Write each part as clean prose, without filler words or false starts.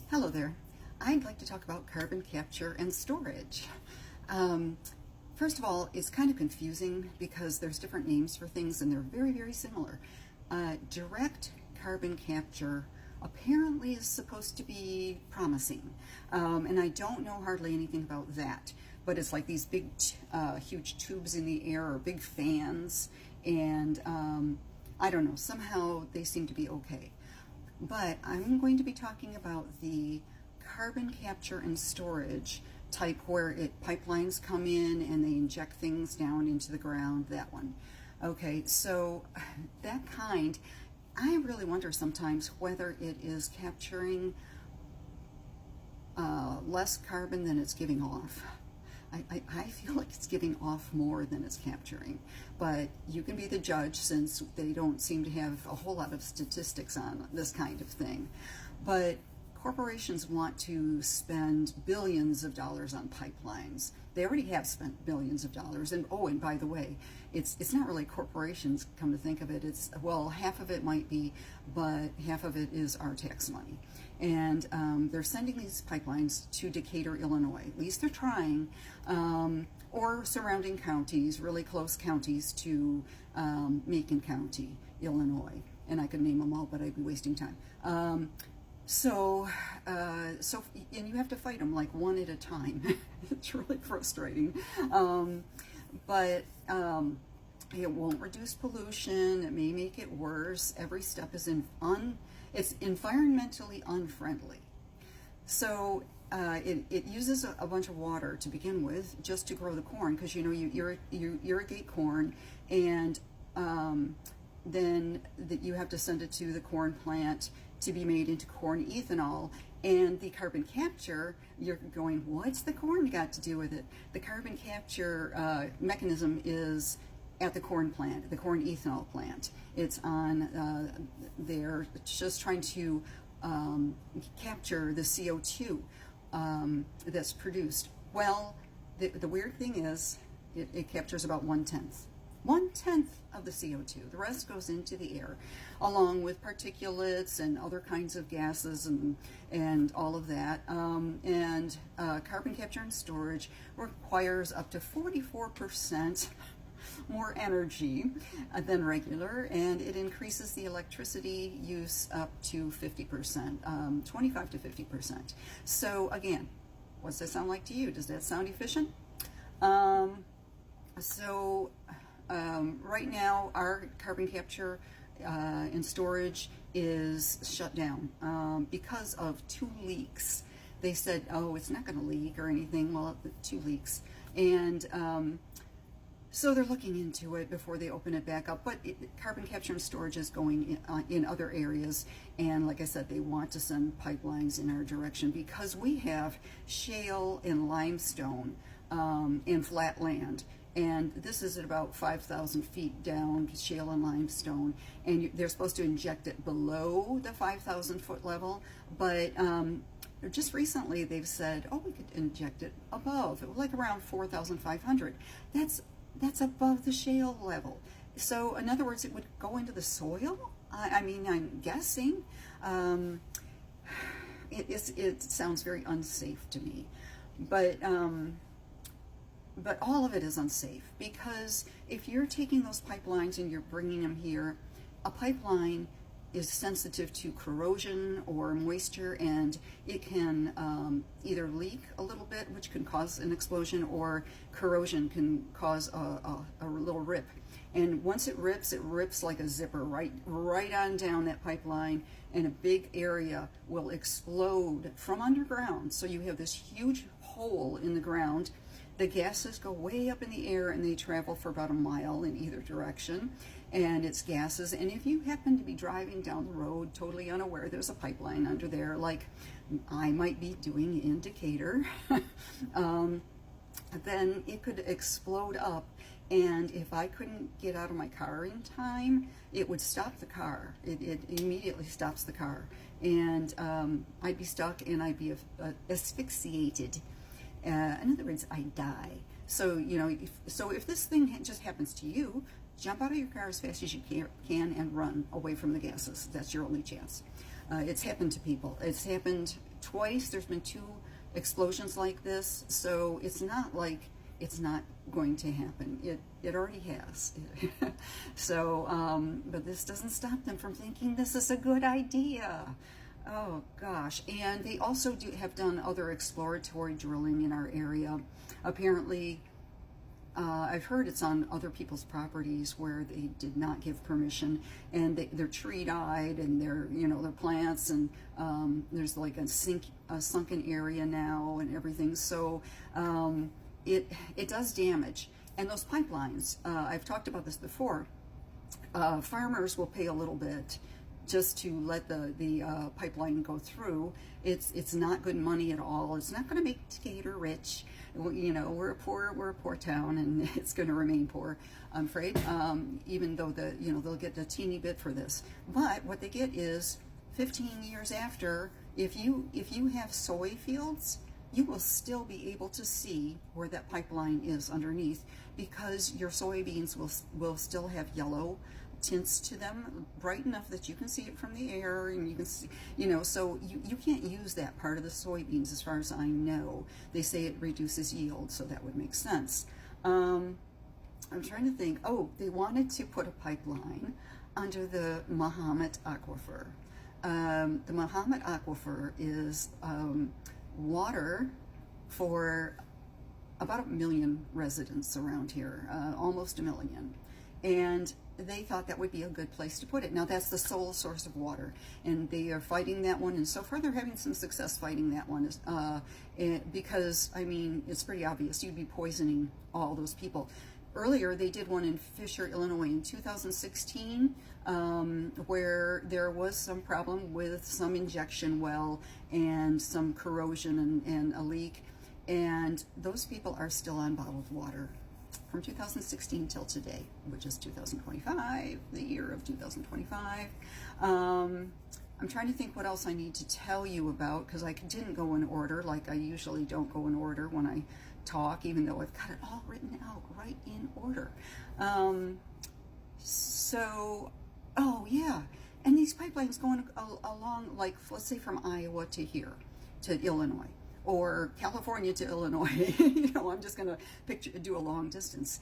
Hello there. I'd like to talk about carbon capture and storage. First of all, it's kind of confusing because there's different names for things and they're very, very similar. Direct carbon capture apparently is supposed to be promising, and I don't know hardly anything about that, but it's like these big, huge tubes in the air or big fans, and I don't know, somehow they seem to be okay. But I'm going to be talking about the carbon capture and storage type where pipelines come in and they inject things down into the ground, that one. Okay, so that kind, I really wonder sometimes whether it is capturing less carbon than it's giving off. I feel like it's giving off more than it's capturing, but you can be the judge since they don't seem to have a whole lot of statistics on this kind of thing. But corporations want to spend billions of dollars on pipelines. They already have spent billions of dollars, and oh, and by the way, it's not really corporations, come to think of it. It's, well, half of it might be, but half of it is our tax money. And they're sending these pipelines to Decatur, Illinois. At least they're trying, or surrounding counties, really close counties to Macon County, Illinois. And I could name them all, but I'd be wasting time. So and you have to fight them like one at a time. It's really frustrating. But it won't reduce pollution. It may make it worse. Every step is it's environmentally unfriendly. So it uses a bunch of water to begin with, just to grow the corn, because you know you irrigate corn, and then you have to send it to the corn plant to be made into corn ethanol. And the carbon capture, you're going, what's the corn got to do with it? The carbon capture mechanism is at the corn plant, the corn ethanol plant. It's on there, just trying to capture the CO2 that's produced. Well, the weird thing is it captures about 1/10 of the CO2. The rest goes into the air, along with particulates and other kinds of gases and all of that. Carbon capture and storage requires up to 44% more energy than regular, and it increases the electricity use up to 50%, 25 to 50%. So again, what's that sound like to you? Does that sound efficient? Right now, our carbon capture and storage is shut down because of 2 leaks. They said, oh, it's not going to leak or anything. Well, 2 leaks. And so they're looking into it before they open it back up. But carbon capture and storage is going in other areas. And like I said, they want to send pipelines in our direction because we have shale and limestone and flat land. And this is at about 5,000 feet down, shale and limestone, and they're supposed to inject it below the 5,000 foot level, but just recently they've said, oh, we could inject it above, like around 4,500. That's above the shale level. So in other words, it would go into the soil? I mean, I'm guessing. It sounds very unsafe to me, but all of it is unsafe, because if you're taking those pipelines and you're bringing them here, a pipeline is sensitive to corrosion or moisture, and it can either leak a little bit, which can cause an explosion, or corrosion can cause a little rip. And once it rips like a zipper right on down that pipeline, and a big area will explode from underground. So you have this huge hole in the ground. The gases go way up in the air, and they travel for about a mile in either direction, and it's gases. And if you happen to be driving down the road totally unaware there's a pipeline under there, like I might be doing in Decatur, then it could explode up. And if I couldn't get out of my car in time, it would stop the car. It immediately stops the car, and I'd be stuck, and I'd be asphyxiated. In other words, I die. So, you know, if this thing just happens to you, jump out of your car as fast as you can and run away from the gases. That's your only chance. It's happened to people. It's happened twice. There's been 2 explosions like this, so it's not like it's not going to happen. It already has. So, but this doesn't stop them from thinking this is a good idea. Oh gosh. And they also have done other exploratory drilling in our area. Apparently, I've heard it's on other people's properties where they did not give permission, and they're tree-dyed, and they're, you know, their plants, and there's like a sunken area now and everything. So it does damage. And those pipelines, I've talked about this before. Farmers will pay a little bit just to let the pipeline go through. It's not good money at all. It's not going to make Decatur rich. You know, we're a poor town, and it's going to remain poor, I'm afraid. Even though they'll get a teeny bit for this, but what they get is 15 years after. If you have soy fields, you will still be able to see where that pipeline is underneath, because your soybeans will still have yellow tints to them, bright enough that you can see it from the air, and you can see, you know, so you can't use that part of the soybeans as far as I know. They say it reduces yield, so that would make sense. I'm trying to think. Oh, they wanted to put a pipeline under the Mahomet Aquifer. The Mahomet Aquifer is water for about 1 million residents around here, almost 1 million. And they thought that would be a good place to put it. Now, that's the sole source of water, and they are fighting that one, and so far they're having some success fighting that one, because, I mean, it's pretty obvious. You'd be poisoning all those people. Earlier, they did one in Fisher, Illinois in 2016, where there was some problem with some injection well and some corrosion and a leak, and those people are still on bottled water from 2016 till today, which is 2025, the year of 2025. I'm trying to think what else I need to tell you about, because I didn't go in order, like I usually don't go in order when I talk, even though I've got it all written out right in order. So, oh yeah, and these pipelines going along, like, let's say from Iowa to here, to Illinois, or California to Illinois. You know, I'm just going to do a long distance.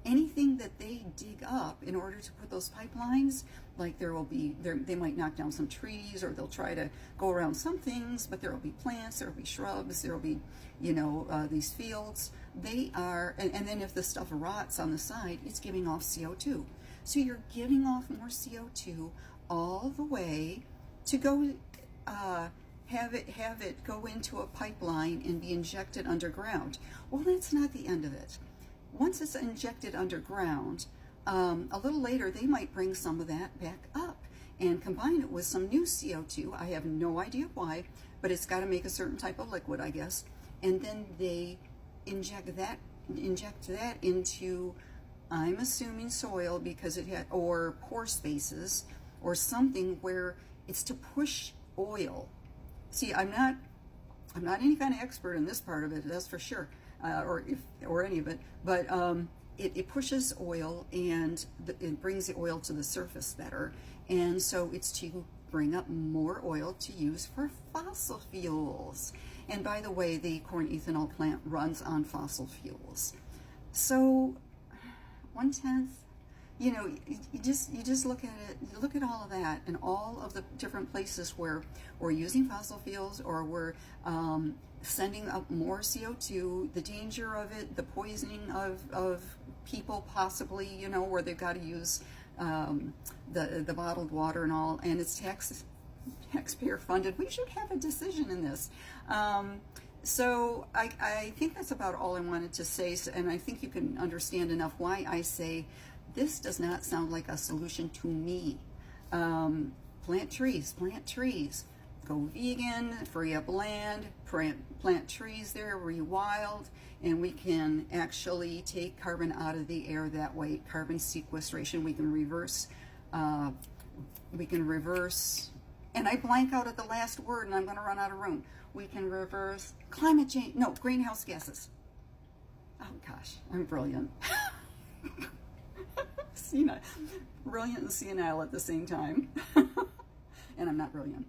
Anything that they dig up in order to put those pipelines, like they might knock down some trees, or they'll try to go around some things, but there will be plants, there will be shrubs, there will be, you know, these fields. They are, and then if the stuff rots on the side, it's giving off CO2. So you're giving off more CO2 all the way to go have it go into a pipeline and be injected underground. Well, that's not the end of it. Once it's injected underground, a little later they might bring some of that back up and combine it with some new CO2. I have no idea why, but it's got to make a certain type of liquid, I guess. And then they inject that into, I'm assuming, soil, because it had, or pore spaces, or something where it's to push oil. See, I'm not any kind of expert in this part of it, that's for sure, or any of it, but it pushes oil, and it brings the oil to the surface better, and so it's to bring up more oil to use for fossil fuels. And by the way, the corn ethanol plant runs on fossil fuels. So 1/10, you know, you just look at it, look at all of that, and all of the different places where we're using fossil fuels, or we're sending up more CO2, the danger of it, the poisoning of people possibly, you know, where they've got to use the bottled water and all, and it's taxpayer funded. We should have a decision in this. So I think that's about all I wanted to say, and I think you can understand enough why I say this does not sound like a solution to me. Plant trees, go vegan, free up land, plant trees there, rewild, and we can actually take carbon out of the air that way. Carbon sequestration, we can reverse, and I blank out at the last word, and I'm going to run out of room. We can reverse climate change, no, greenhouse gases. Oh gosh, I'm brilliant. Brilliant and senile at the same time. And I'm not brilliant.